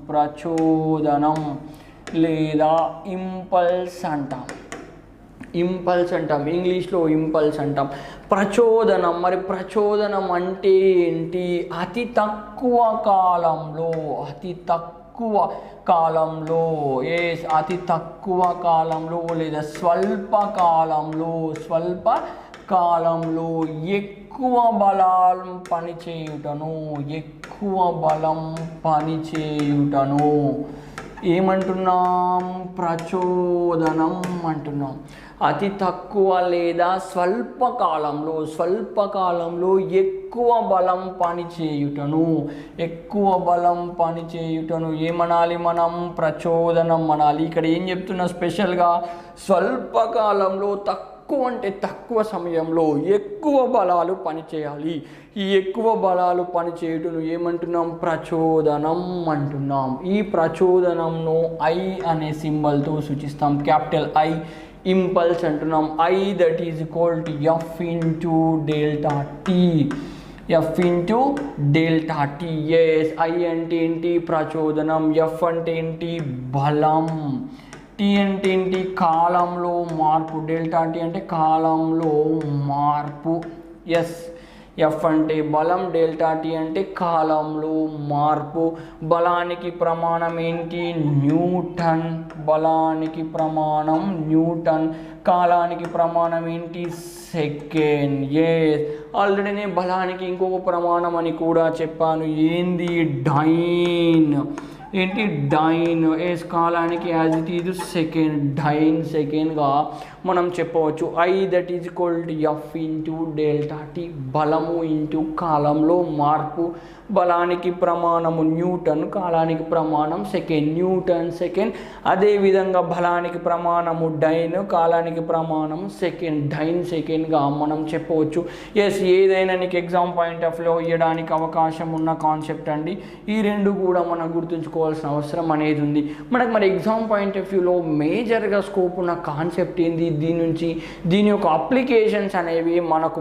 ప్రచోదనం లేదా ఇంపల్స్ అంటాం. ఇంపల్స్ అంటాం, ఇంగ్లీష్లో ఇంపల్స్ అంటాం. ప్రచోదనం, మరి ప్రచోదనం అంటే ఏంటి? అతి తక్కువ కాలంలో అతి తక్కువ కాలంలో లేదా స్వల్ప కాలంలో ఎక్కువ బలం పనిచేయుటను ఏమంటున్నాం? ప్రచోదనం అంటున్నాం. అతి తక్కువ లేదా స్వల్ప కాలంలో ఎక్కువ బలం పనిచేయుటను ఏమనాలి మనం? ప్రచోదనం అనాలి. ఇక్కడ ఏం చెప్తున్నా స్పెషల్గా? స్వల్ప కాలంలో తక్కువ సమయంలో ఎక్కువ బలాలు పనిచేయాలి. ఈ ఎక్కువ బలాలు పనిచేయుటను ఏమంటున్నాం? ప్రచోదనం అంటున్నాం. ఈ ప్రచోదనంను ఐ అనే సింబల్తో సూచిస్తాం. క్యాపిటల్ ఐ ఇంపల్స్ అంటున్నాం. I that is equal to F into delta T. Yes, I అంటే ఏంటి? ప్రచోదనం. ఎఫ్ అంటే ఏంటి? బలం. టీ అంటే ఏంటి? కాలంలో మార్పు. డెల్టా టీ అంటే కాలంలో మార్పు. ఎస్, ఎఫ్ అంటే బలం, డెల్టా టీ అంటే కాలంలో మార్పు. బలానికి ప్రమాణం ఏంటి? న్యూటన్. కాలానికి ప్రమాణం ఏంటి? సెకండ్. ఎస్, ఆల్రెడీ నేను బలానికి ఇంకొక ప్రమాణం అని కూడా చెప్పాను. ఏంది? డైన్. ఏంటి? డైన్. ఎస్, కాలానికి as it is second. Dyne సెకండ్గా మనం చెప్పవచ్చు. I that is equal to F into delta T. బలము ఇంటూ కాలంలో మార్పు. బలానికి ప్రమాణము న్యూటన్, కాలానికి ప్రమాణం సెకండ్. Newton second. అదేవిధంగా బలానికి ప్రమాణము డైన్, కాలానికి ప్రమాణం సెకండ్. డైన్ సెకండ్గా మనం చెప్పవచ్చు. ఎస్, ఏదైనా నీకు ఎగ్జామ్ పాయింట్ ఆఫ్ వ్యూలో ఇవ్వడానికి అవకాశం ఉన్న కాన్సెప్ట్ అండి. ఈ రెండు కూడా మనం గుర్తుంచుకోవాల్సిన అవసరం అనేది ఉంది. మరి ఎగ్జామ్ పాయింట్ ఆఫ్ వ్యూలో మేజర్గా స్కోప్ ఉన్న కాన్సెప్ట్ ఏంది? దీని యొక్క అప్లికేషన్స్ అనేవి మనకు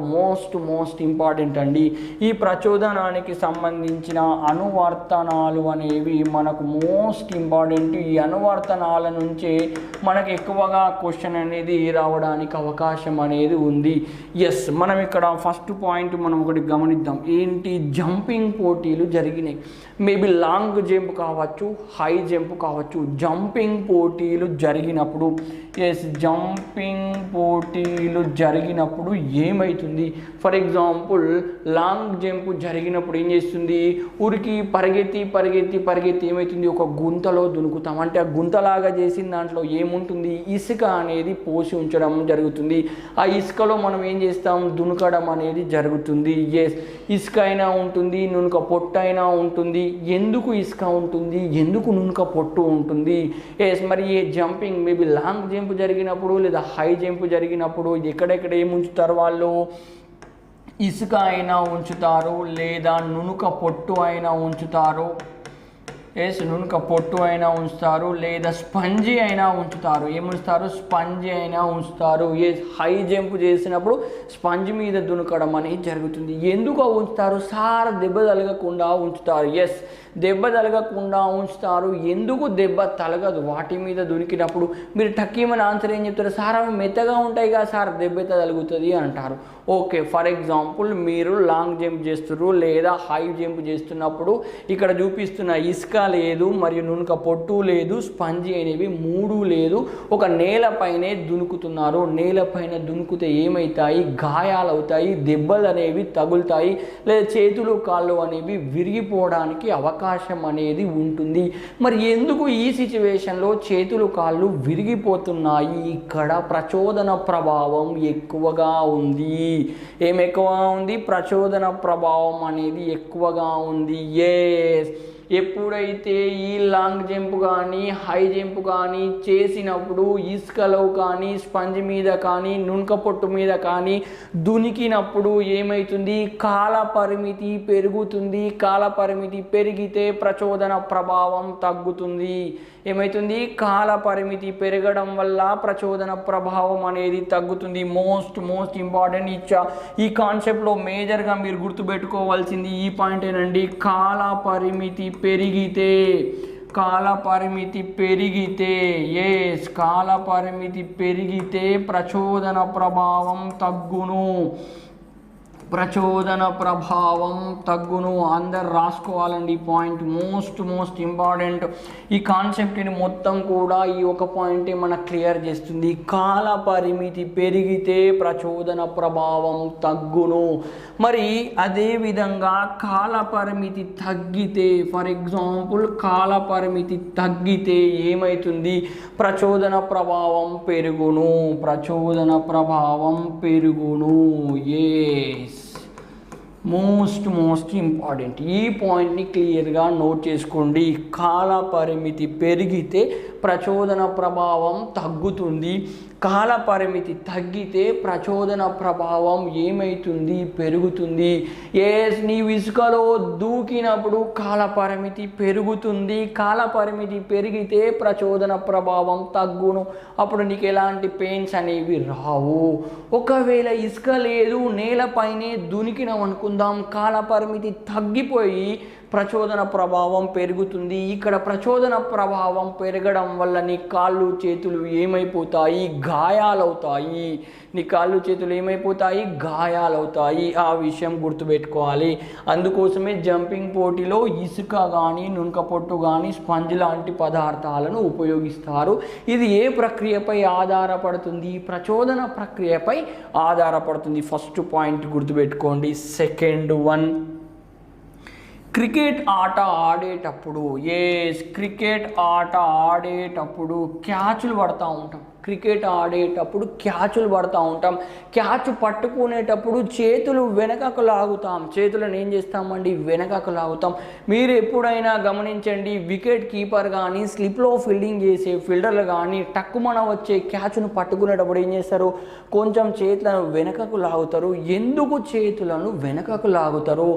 మోస్ట్ ఇంపార్టెంట్ అండి. ఈ ప్రచోదనానికి సంబంధించిన అనువర్తనాలు అనేవి మనకు మోస్ట్ ఇంపార్టెంట్. ఈ అనువర్తనాల నుంచే మనకు ఎక్కువగా క్వశ్చన్ అనేది రావడానికి అవకాశం అనేది ఉంది. ఎస్, మనం ఇక్కడ ఫస్ట్ పాయింట్ మనం ఒకటి గమనిద్దాం. ఏంటి? జంపింగ్ పోటీలు జరిగినాయి. మేబీ లాంగ్ జంప్ కావచ్చు, హై జంప్ కావచ్చు. జంపింగ్ పోటీలు జరిగినప్పుడు ఏమవుతుంది? ఫర్ ఎగ్జాంపుల్ లాంగ్ జంప్ జరిగినప్పుడు ఏం చేస్తుంది? ఉరికి పరిగెత్తి ఏమవుతుంది? ఒక గుంతలో దునుకుతాం. అంటే ఆ గుంతలాగా చేసిన దాంట్లో ఏముంటుంది? ఇసుక అనేది పోసి ఉంచడం జరుగుతుంది. ఆ ఇసుకలో మనం ఏం చేస్తాం? దునకడం అనేది జరుగుతుంది. ఎస్, ఇసుక అయినా ఉంటుంది, నునుక పొట్టు అయినా ఉంటుంది. ఎందుకు ఇసుక ఉంటుంది? ఎందుకు నునుక పొట్టు ఉంటుంది? ఎస్, మరి ఈ జంపింగ్ మేబీ లాంగ్ జంప్ జరిగినప్పుడు లేదా హై జంప్ జరిగినప్పుడు ఎక్కడెక్కడ ఏమి ఉంచుతారు వాళ్ళు? ఇసుక అయినా ఉంచుతారు, లేదా నునుక పొట్టు అయినా ఉంచుతారు. నునుక పొట్టు అయినా ఉంచుతారు, లేదా స్పంజి అయినా ఉంచుతారు. ఏముంచుతారు? స్పంజి అయినా ఉంచుతారు. హై జంప్ చేసినప్పుడు స్పంజ్ మీద దునకడం అనేది జరుగుతుంది. ఎందుకు ఉంచుతారు? సార్ దెబ్బ తలగకుండా ఉంచుతారు. ఎస్, దెబ్బ తలగకుండా ఉంచుతారు. ఎందుకు దెబ్బ తలగదు? వాటి మీద దునికినప్పుడు మీరు టక్కీమని ఆన్సర్ ఏం చెప్తారు? సార్ అవి మెత్తగా ఉంటాయి కదా సార్, దెబ్బ తలుగుతుంది అంటారు. ఓకే, ఫర్ ఎగ్జాంపుల్ మీరు లాంగ్ జంప్ చేస్తున్నారు లేదా హై జంప్ చేస్తున్నప్పుడు ఇక్కడ చూపిస్తున్న ఇసుక లేదు, మరియు నునుక పొట్టు లేదు, స్పంజి అనేవి మూడు లేదు. ఒక నేలపైనే దునుకుతున్నారు. నేలపైన దునుకుతే ఏమవుతాయి? గాయాలు అవుతాయి, దెబ్బలు అనేవి తగులుతాయి, లేదా చేతులు కాళ్ళు అనేవి విరిగిపోవడానికి అవకాశం అనేది ఉంటుంది. మరి ఎందుకు ఈ సిచ్యువేషన్లో చేతులు కాళ్ళు విరిగిపోతున్నాయి? ఇక్కడ ప్రచోదన ప్రభావం ఎక్కువగా ఉంది. ఏం ఎక్కువ ఉంది? ప్రచోదన ప్రభావం అనేది ఎక్కువగా ఉంది. ఎస్, ఎప్పుడైతే ఈ లాంగ్ జంప్ కానీ హై జంప్ కానీ చేసినప్పుడు ఇసుకలో కానీ స్పంజ్ మీద కానీ నునుక పొట్టు మీద కానీ దునికినప్పుడు ఏమవుతుంది? కాల పరిమితి పెరుగుతుంది. కాల పరిమితి పెరిగితే ప్రచోదన ప్రభావం తగ్గుతుంది. ఏమవుతుంది? కాల పరిమితి పెరగడం వల్ల ప్రచోదన ప్రభావం అనేది తగ్గుతుంది. మోస్ట్ ఇంపార్టెంట్ ఈ కాన్సెప్ట్లో మేజర్గా మీరు గుర్తుపెట్టుకోవాల్సింది ఈ పాయింట్ ఏనండి. కాల పరిమితి పెరిగితే కాల పరిమితి పెరిగితే కాల పరిమితి పెరిగితే ప్రచోదన ప్రభావం తగ్గును. ప్రచోదన ప్రభావం తగ్గును. అందరు రాసుకోవాలండి ఈ పాయింట్, మోస్ట్ ఇంపార్టెంట్. ఈ కాన్సెప్ట్ని మొత్తం కూడా ఈ ఒక పాయింటే మనకు క్లియర్ చేస్తుంది. కాల పరిమితి పెరిగితే ప్రచోదన ప్రభావం తగ్గును. మరి అదేవిధంగా కాల పరిమితి తగ్గితే, ఫర్ ఎగ్జాంపుల్ కాల పరిమితి తగ్గితే ఏమవుతుంది? ప్రచోదన ప్రభావం పెరుగును. ప్రచోదన ప్రభావం పెరుగును. Most important. ఈ పాయింట్ని క్లియర్గా నోట్ చేసుకోండి. కాల పరిమితి పెరిగితే ప్రచోదన ప్రభావం తగ్గుతుంది. కాల పరిమితి తగ్గితే ప్రచోదన ప్రభావం ఏమవుతుంది? పెరుగుతుంది. నీవు ఇసుకలో దూకినప్పుడు కాల పరిమితి పెరుగుతుంది. కాల పరిమితి పెరిగితే ప్రచోదన ప్రభావం తగ్గును. అప్పుడు నీకు ఎలాంటి పెయిన్స్ అనేవి రావు. ఒకవేళ ఇసుక లేదు, నేలపైనే దునికినాం అనుకుందాం, కాల పరిమితి తగ్గిపోయి ప్రచోదన ప్రభావం పెరుగుతుంది. ఇక్కడ ప్రచోదన ప్రభావం పెరగడం వల్ల నీ కాళ్ళు చేతులు ఏమైపోతాయి? గాయాలవుతాయి. నీ కాళ్ళు చేతులు ఏమైపోతాయి? గాయాలవుతాయి. ఆ విషయం గుర్తుపెట్టుకోవాలి. అందుకోసమే జంపింగ్ పోటీలో ఇసుక కానీ, నునక పొట్టు కానీ, స్పంజ్ లాంటి పదార్థాలను ఉపయోగిస్తారు. ఇది ఏ ప్రక్రియపై ఆధారపడుతుంది? ప్రచోదన ప్రక్రియపై ఆధారపడుతుంది. ఫస్ట్ పాయింట్ గుర్తుపెట్టుకోండి. సెకండ్ వన్, క్రికెట్ ఆట ఆడేటప్పుడు క్రికెట్ ఆట ఆడేటప్పుడు క్యాచ్లు పడుతూ ఉంటాం. క్రికెట్ ఆడేటప్పుడు క్యాచ్లు పడుతూ ఉంటాం. క్యాచ్ పట్టుకునేటప్పుడు చేతులు వెనకకు లాగుతాం. చేతులను ఏం చేస్తామండి? వెనకకు లాగుతాం. మీరు ఎప్పుడైనా గమనించండి, వికెట్ కీపర్ కానీ, స్లిప్లో ఫీల్డింగ్ చేసే ఫీల్డర్లు కానీ టక్కుమన వచ్చే క్యాచ్ను పట్టుకునేటప్పుడు ఏం చేస్తారు? కొంచెం చేతులను వెనకకు లాగుతారు. ఎందుకు చేతులను వెనకకు లాగుతారు?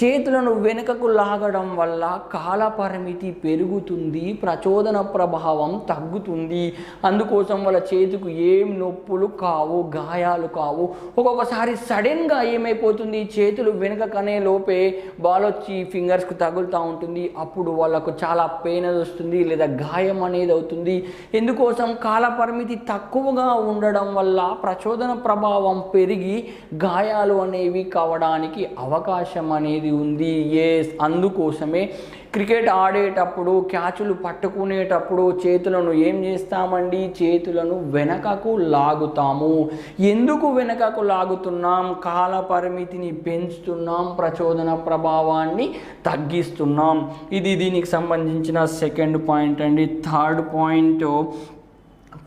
చేతులను వెనకకు లాగడం వల్ల కాల పరిమితి పెరుగుతుంది, ప్రచోదన ప్రభావం తగ్గుతుంది. అందుకోసం వాళ్ళ చేతికి ఏం నొప్పులు కావు, గాయాలు కావు. ఒక్కొక్కసారి సడన్గా ఏమైపోతుంది? చేతులు వెనుకకనే లోపే బాల్ వచ్చి ఫింగర్స్కి తగులుతూ ఉంటుంది. అప్పుడు వాళ్ళకు చాలా పెయిన్ వస్తుంది, లేదా గాయం అనేది అవుతుంది. ఎందుకోసం? కాల పరిమితి తక్కువగా ఉండడం వల్ల ప్రచోదన ప్రభావం పెరిగి గాయాలు అనేవి కావడానికి అవకాశం అనేది ఉంది. అందుకోసమే క్రికెట్ ఆడేటప్పుడు, క్యాచులు పట్టుకునేటప్పుడు చేతులను ఏం చేస్తామండి? చేతులను వెనకకు లాగుతాము. ఎందుకు వెనకకు లాగుతున్నాం? కాల పరిమితిని పెంచుతున్నాం, ప్రచోదన ప్రభావాన్ని తగ్గిస్తున్నాం. ఇది దీనికి సంబంధించిన సెకండ్ పాయింట్ అండి. థర్డ్ పాయింట్,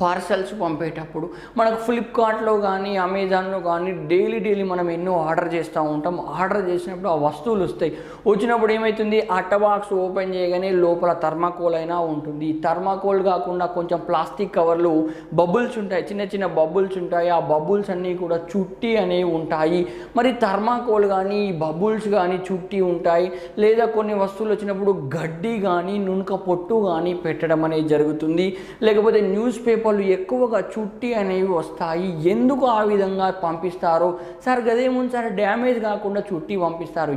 పార్సల్స్ పంపేటప్పుడు మనకు ఫ్లిప్కార్ట్లో కానీ, అమెజాన్లో కానీ డైలీ మనం ఎన్నో ఆర్డర్ చేస్తూ ఉంటాం. ఆర్డర్ చేసినప్పుడు ఆ వస్తువులు వస్తాయి. వచ్చినప్పుడు ఏమవుతుంది? అట్ట బాక్స్ ఓపెన్ చేయగానే లోపల థర్మాకోల్ అయినా ఉంటుంది. థర్మాకోల్ కాకుండా కొంచెం ప్లాస్టిక్ కవర్లు, బబుల్స్ ఉంటాయి, చిన్న చిన్న బబుల్స్ ఉంటాయి. ఆ బబుల్స్ అన్నీ కూడా చుట్టి అనేవి ఉంటాయి. మరి థర్మాకోల్ కానీ, బబుల్స్ కానీ చుట్టి ఉంటాయి. లేదా కొన్ని వస్తువులు వచ్చినప్పుడు గడ్డి కానీ, నునక పొట్టు కానీ పెట్టడం అనేది జరుగుతుంది. లేకపోతే న్యూస్ పేపర్లు ఎక్కువగా చుట్టి అనేవి వస్తాయి. ఎందుకు ఆ విధంగా పంపిస్తారు? సార్ గదేముంది సార్, డ్యామేజ్ కాకుండా చుట్టి పంపిస్తారు.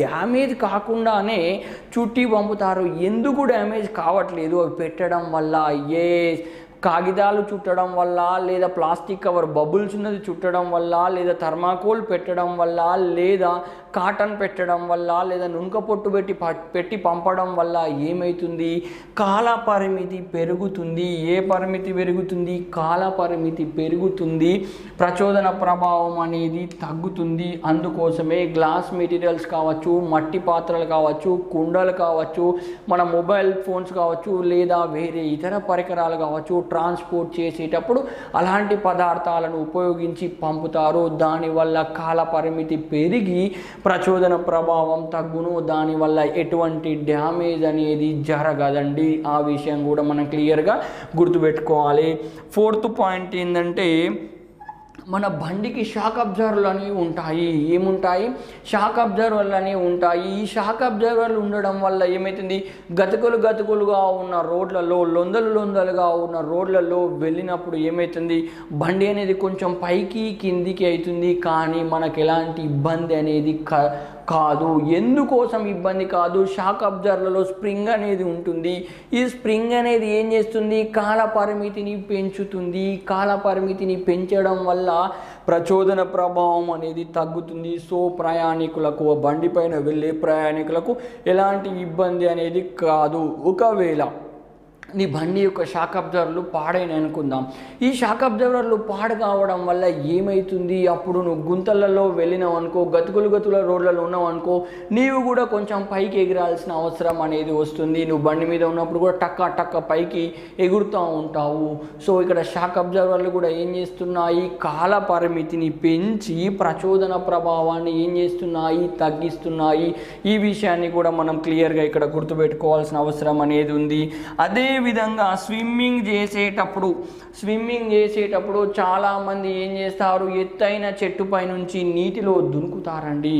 డ్యామేజ్ కాకుండానే చుట్టి పంపుతారు. ఎందుకు డ్యామేజ్ కావట్లేదు? అవి పెట్టడం వల్ల. కాగితాలు చుట్టడం వల్ల, లేదా ప్లాస్టిక్ కవర్ బబుల్స్ ఉన్నది చుట్టడం వల్ల, లేదా థర్మాకోల్ పెట్టడం వల్ల, లేదా కాటన్ పెట్టడం వల్ల, లేదా నునక పొట్టు పెట్టి పంపడం వల్ల ఏమవుతుంది? కాల పరిమితి పెరుగుతుంది. ఏ పరిమితి పెరుగుతుంది? కాల పరిమితి పెరుగుతుంది. ప్రచోదన ప్రభావం అనేది తగ్గుతుంది. అందుకోసమే గ్లాస్ మెటీరియల్స్ కావచ్చు, మట్టి పాత్రలు కావచ్చు, కుండలు కావచ్చు, మన మొబైల్ ఫోన్స్ కావచ్చు, లేదా వేరే ఇతర పరికరాలు కావచ్చు, ట్రాన్స్పోర్ట్ చేసేటప్పుడు అలాంటి పదార్థాలను ఉపయోగించి పంపుతారు. దానివల్ల కాల పరిమితి పెరిగి ప్రచోదన ప్రభావం తగ్గును. దానివల్ల ఎటువంటి డ్యామేజ్ అనేది జరగదండి. ఆ విషయం కూడా మనం క్లియర్గా గుర్తుపెట్టుకోవాలి. ఫోర్త్ పాయింట్ ఏంటంటే, మన బండికి షాక్ అబ్జర్వర్లు అనేవి ఉంటాయి. ఏముంటాయి? షాక్ అబ్జర్వర్లు అనేవి ఉంటాయి. ఈ షాక్ అబ్జర్వర్లు ఉండడం వల్ల ఏమవుతుంది? గతుకులుగా ఉన్న రోడ్లలో, లొందలుగా ఉన్న రోడ్లలో వెళ్ళినప్పుడు ఏమవుతుంది? బండి అనేది కొంచెం పైకి కిందికి అవుతుంది, కానీ మనకు ఎలాంటి ఇబ్బంది అనేది కాదు. ఎందుకోసం ఇబ్బంది కాదు, షాక్ అబ్జర్వర్లలో స్ప్రింగ్ అనేది ఉంటుంది. ఈ స్ప్రింగ్ అనేది ఏం చేస్తుంది, కాల పరిమితిని పెంచుతుంది. కాల పరిమితిని పెంచడం వల్ల ప్రచోదన ప్రభావం అనేది తగ్గుతుంది. సో ప్రయాణికులకు, బండి పైన వెళ్ళే ప్రయాణికులకు ఎలాంటి ఇబ్బంది అనేది కాదు. ఒకవేళ నీ బండి యొక్క షాక్ అబ్జర్వర్లు పాడైన అనుకుందాం. ఈ షాక్ అబ్జర్వర్లు పాడు కావడం వల్ల ఏమవుతుంది, అప్పుడు నువ్వు గుంతలలో వెళ్ళినావు అనుకో, గతుకుల రోడ్లలో ఉన్నావు అనుకో, నీవు కూడా కొంచెం పైకి ఎగిరాల్సిన అవసరం అనేది వస్తుంది. నువ్వు బండి మీద ఉన్నప్పుడు కూడా టక్క పైకి ఎగురుతూ ఉంటావు. సో ఇక్కడ షాక్ అబ్జర్వర్లు కూడా ఏం చేస్తున్నాయి, కాల పరిమితిని పెంచి ప్రచోదన ప్రభావాన్ని ఏం చేస్తున్నాయి, తగ్గిస్తున్నాయి. ఈ విషయాన్ని కూడా మనం క్లియర్గా ఇక్కడ గుర్తుపెట్టుకోవాల్సిన అవసరం అనేది ఉంది. అదే విధంగా స్విమ్మింగ్ చేసేటప్పుడు చాలామంది ఏం చేస్తారు, ఎత్తైన చెట్టుపై నుంచి నీటిలో దునుకుతారండి.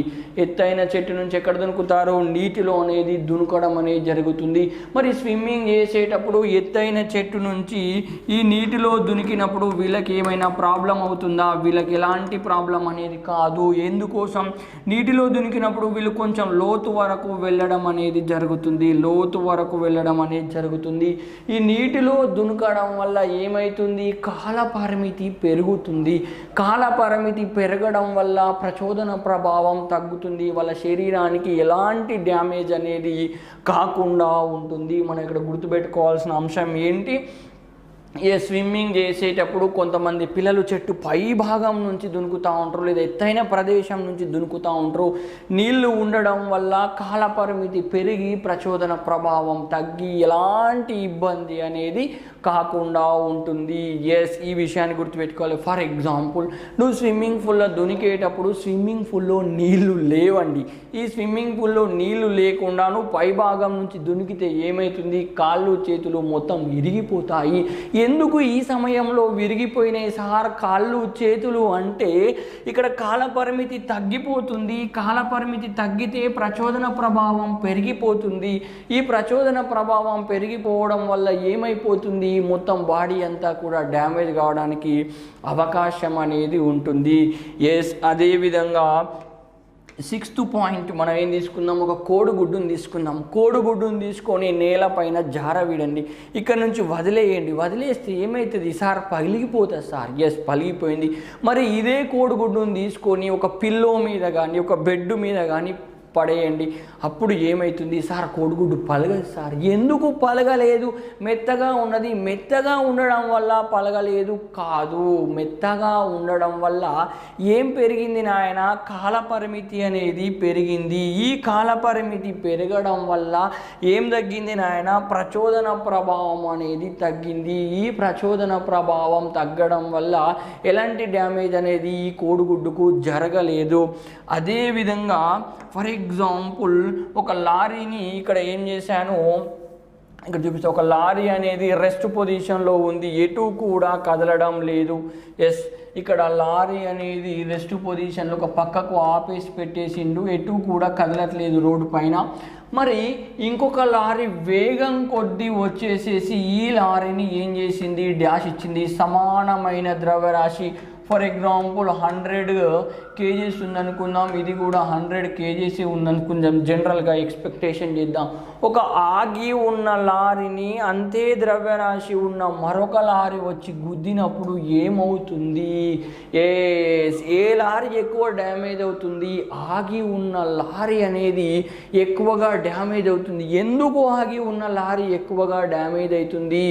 ఎత్తైన చెట్టు నుంచి ఎక్కడ దునుకుతారు, నీటిలో అనేది దునుకడం అనేది జరుగుతుంది. మరి స్విమ్మింగ్ చేసేటప్పుడు ఎత్తైన చెట్టు నుంచి ఈ నీటిలో దునికినప్పుడు వీళ్ళకి ఏమైనా ప్రాబ్లం అవుతుందా, వీళ్ళకి ఎలాంటి ప్రాబ్లం అనేది కాదు. ఎందుకోసం, నీటిలో దునికినప్పుడు వీళ్ళు కొంచెం లోతు వరకు వెళ్ళడం అనేది జరుగుతుంది. ఈ నీటిలో దునకడం వల్ల ఏమవుతుంది, కాల పరిమితి పెరుగుతుంది. కాల పరిమితి పెరగడం వల్ల ప్రచోదన ప్రభావం తగ్గుతుంది. వాళ్ళ శరీరానికి ఎలాంటి డ్యామేజ్ అనేది కాకుండా ఉంటుంది. మనం ఇక్కడ గుర్తుపెట్టుకోవాల్సిన అంశం ఏంటి, స్విమ్మింగ్ చేసేటప్పుడు కొంతమంది పిల్లలు చెట్టు పై భాగం నుంచి దునుకుతూ ఉంటారు, లేదా ఎత్తైన ప్రదేశం నుంచి దునుకుతూ ఉంటారు. నీళ్లు ఉండడం వల్ల కాల పరిమితి పెరిగి ప్రచోదన ప్రభావం తగ్గి ఎలాంటి ఇబ్బంది అనేది కాకుండా ఉంటుంది. ఈ విషయాన్ని గుర్తుపెట్టుకోవాలి. ఫర్ ఎగ్జాంపుల్, నువ్వు స్విమ్మింగ్ పూల్లో దునికేటప్పుడు స్విమ్మింగ్ పూల్లో నీళ్లు లేవండి. ఈ స్విమ్మింగ్ పూల్లో నీళ్లు లేకుండా నువ్వు పై భాగం నుంచి దునికితే ఏమవుతుంది, కాళ్ళు చేతులు మొత్తం విరిగిపోతాయి. ఎందుకు ఈ సమయంలో విరిగిపోయినాయి సార్ కాళ్ళు చేతులు అంటే, ఇక్కడ కాల పరిమితి తగ్గిపోతుంది. కాల పరిమితి తగ్గితే ప్రచోదన ప్రభావం పెరిగిపోతుంది. ఈ ప్రచోదన ప్రభావం పెరిగిపోవడం వల్ల ఏమైపోతుంది, మొత్తం బాడీ అంతా కూడా డ్యామేజ్ కావడానికి అవకాశం అనేది ఉంటుంది. అదేవిధంగా 6th పాయింట్ మనం ఏం తీసుకుందాం, ఒక కోడిగుడ్డును తీసుకొని నేలపైన జారవిడండి. ఇక్కడ నుంచి వదిలేస్తే ఏమవుతుంది సార్, పగిలిపోతుంది సార్. పగిలిపోయింది. మరి ఇదే కోడిగుడ్డును తీసుకొని ఒక పిల్లో మీద కానీ, ఒక బెడ్ మీద కానీ పడేయండి. అప్పుడు ఏమవుతుంది సార్, కోడిగుడ్డు పలగదు సార్. ఎందుకు పలగలేదు, మెత్తగా ఉన్నది. మెత్తగా ఉండడం వల్ల పలగలేదు కాదు, మెత్తగా ఉండడం వల్ల ఏం పెరిగింది నాయన, కాల పరిమితి అనేది పెరిగింది. ఈ కాల పరిమితి పెరగడం వల్ల ఏం తగ్గింది నాయన, ప్రచోదన ప్రభావం అనేది తగ్గింది. ఈ ప్రచోదన ప్రభావం తగ్గడం వల్ల ఎలాంటి డ్యామేజ్ అనేది ఈ కోడిగుడ్డుకు జరగలేదు. అదేవిధంగా ఫర్ ఎగ్జాంపుల్, ఒక లారీని ఇక్కడ ఏం చేశాను, ఇక్కడ చూపిస్తే ఒక లారీ అనేది రెస్ట్ పొజిషన్లో ఉంది, ఎటు కూడా కదలడం లేదు. ఇక్కడ లారీ అనేది రెస్ట్ పొజిషన్లో ఒక పక్కకు ఆపేసి పెట్టేసిండు, ఎటు కూడా కదలట్లేదు రోడ్డు పైన. మరి ఇంకొక లారీ వేగం కొద్దీ వచ్చేసేసి ఈ లారీని ఏం చేసింది, డాష్ ఇచ్చింది. సమానమైన ద్రవ్యరాశి, ఫర్ ఎగ్జాంపుల్ 100 kgs ఉందనుకుందాం, ఇది కూడా 100 kgs ఉందనుకుందాం. జనరల్గా ఎక్స్పెక్టేషన్ చేద్దాం. ఒక ఆగి ఉన్న లారీని అంతే ద్రవ్యరాశి ఉన్న మరొక లారీ వచ్చి గుద్దినప్పుడు ఏమవుతుంది, ఏ లారీ ఎక్కువ డ్యామేజ్ అవుతుంది, ఆగి ఉన్న లారీ అనేది ఎక్కువగా డ్యామేజ్ అవుతుంది. ఎందుకు ఆగి ఉన్న లారీ ఎక్కువగా డ్యామేజ్ అవుతుంది,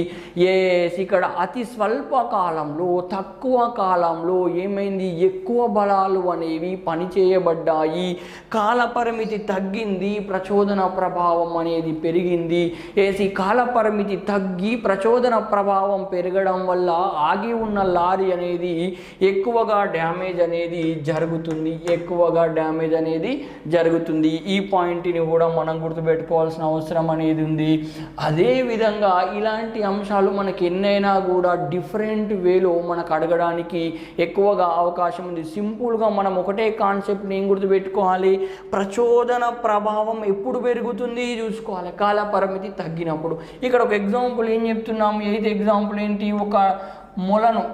ఇక్కడ అతి స్వల్ప కాలంలో, తక్కువ కాలంలో ఏమైంది, ఎక్కువ బలాలు అనేవి పనిచేయబడ్డాయి. కాల పరిమితి తగ్గింది, ప్రచోదన ప్రభావం అనేది పెరిగింది. కాల పరిమితి తగ్గి ప్రచోదన ప్రభావం పెరగడం వల్ల ఆగి ఉన్న లారీ అనేది ఎక్కువగా డ్యామేజ్ అనేది జరుగుతుంది. ఈ పాయింట్ని కూడా మనం గుర్తుపెట్టుకోవాల్సిన అవసరం అనేది ఉంది. అదేవిధంగా ఇలాంటి అంశాలు మనకి ఎన్నైనా కూడా డిఫరెంట్ వేలో మనకు అడగడానికి ఎక్కువగా అవకాశం ఉంది. సింపుల్గా మనం ఒకటే కాన్సెప్ట్ని ఏం గుర్తుపెట్టుకోవాలి, ప్రచోదన ప్రభావం ఎప్పుడు పెరుగుతుంది చూసుకోవాలి, కాల పరిమితి తగ్గినప్పుడు. ఇక్కడ ఒక ఎగ్జాంపుల్ ఏం చెప్తున్నాము, ఎగ్జాంపుల్ ఏంటి, ఒక మొలను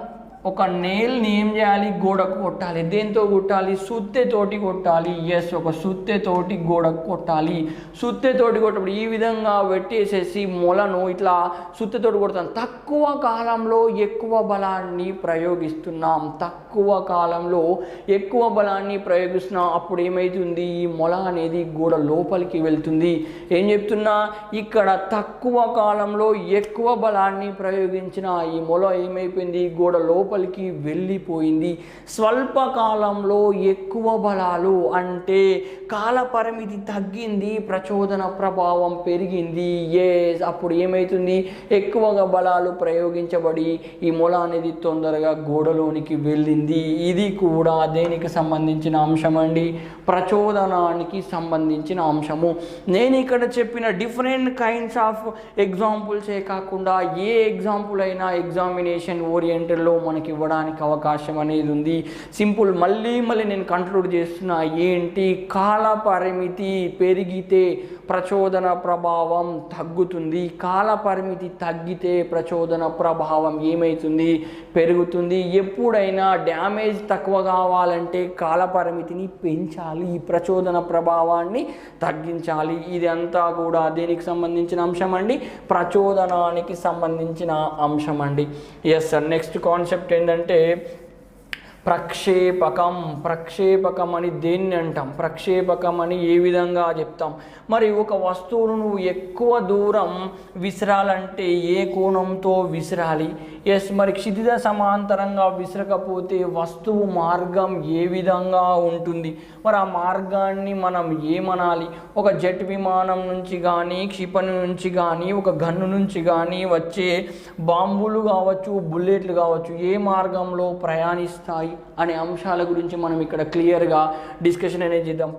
ఒక నెయిల్ని ఏం చేయాలి, గోడకు కొట్టాలి. దేంతో కొట్టాలి, సుత్తెతోటి కొట్టాలి. ఎస్, ఒక సుత్తెతోటి గోడకు కొట్టాలి. సుత్తెతోటి కొట్టప్పుడు ఈ విధంగా పెట్టేసేసి మొలను ఇట్లా సుత్తెతోటి కొడతాం. తక్కువ కాలంలో ఎక్కువ బలాన్ని ప్రయోగిస్తున్నాం, తక్కువ కాలంలో ఎక్కువ బలాన్ని ప్రయోగిస్తున్నాం. అప్పుడు ఏమవుతుంది, ఈ మొల అనేది గోడ లోపలికి వెళ్తుంది. ఏం చెప్తున్నా, ఇక్కడ తక్కువ కాలంలో ఎక్కువ బలాన్ని ప్రయోగించిన ఈ మొల ఏమైపోయింది, గోడ లోపలికి వెళ్ళిపోయింది. స్వల్పకాలంలో ఎక్కువ బలాలు అంటే కాల పరిమితి తగ్గింది, ప్రచోదన ప్రభావం పెరిగింది. అప్పుడు ఏమవుతుంది, ఎక్కువగా బలాలు ప్రయోగించబడి ఈ మొల అనేది తొందరగా గోడలోనికి వెళ్ళింది. ఇది కూడా దేనికి సంబంధించిన అంశం అండి, ప్రచోదనానికి సంబంధించిన అంశము. నేను ఇక్కడ చెప్పిన డిఫరెంట్ కైండ్స్ ఆఫ్ ఎగ్జాంపుల్సే కాకుండా ఏ ఎగ్జాంపుల్ అయినా ఎగ్జామినేషన్ ఓరియంటెడ్లో మనకి ఇవ్వడానికి అవకాశం అనేది ఉంది. సింపుల్, మళ్ళీ నేను కంక్లూడ్ చేస్తున్నా, ఏంటి, కాల పరిమితి పెరిగితే ప్రచోదన ప్రభావం తగ్గుతుంది, కాల పరిమితి తగ్గితే ప్రచోదన ప్రభావం ఏమవుతుంది, పెరుగుతుంది. ఎప్పుడైనా డ్యామేజ్ తక్కువ కావాలంటే కాల పరిమితిని పెంచాలి, ప్రచోదన ప్రభావాన్ని తగ్గించాలి. ఇది అంతా కూడా దేనికి సంబంధించిన అంశం అండి, ప్రచోదనానికి సంబంధించిన అంశం అండి. Yes sir. నెక్స్ట్ కాన్సెప్ట్ ఏంటంటే ప్రక్షేపకం. ప్రక్షేపకం అని దేన్ని అంటాం, ప్రక్షేపకం అని ఏ విధంగా చెప్తాం. మరి ఒక వస్తువును నువ్వు ఎక్కువ దూరం విసిరాలంటే ఏ కోణంతో విసిరాలి? ఎస్, మరి క్షితిజ సమాంతరంగా విసరకపోతే వస్తువు మార్గం ఏ విధంగా ఉంటుంది? మరి ఆ మార్గాన్ని మనం ఏమనాలి? ఒక జెట్ విమానం నుంచి కానీ, క్షిపణి నుంచి కానీ, ఒక గన్ను నుంచి కానీ వచ్చే బాంబులు కావచ్చు, బుల్లెట్లు కావచ్చు, ఏ మార్గంలో ప్రయాణిస్తాయి అనే అంశాల గురించి మనం ఇక్కడ క్లియర్గా డిస్కషన్ అనేది చేద్దాం.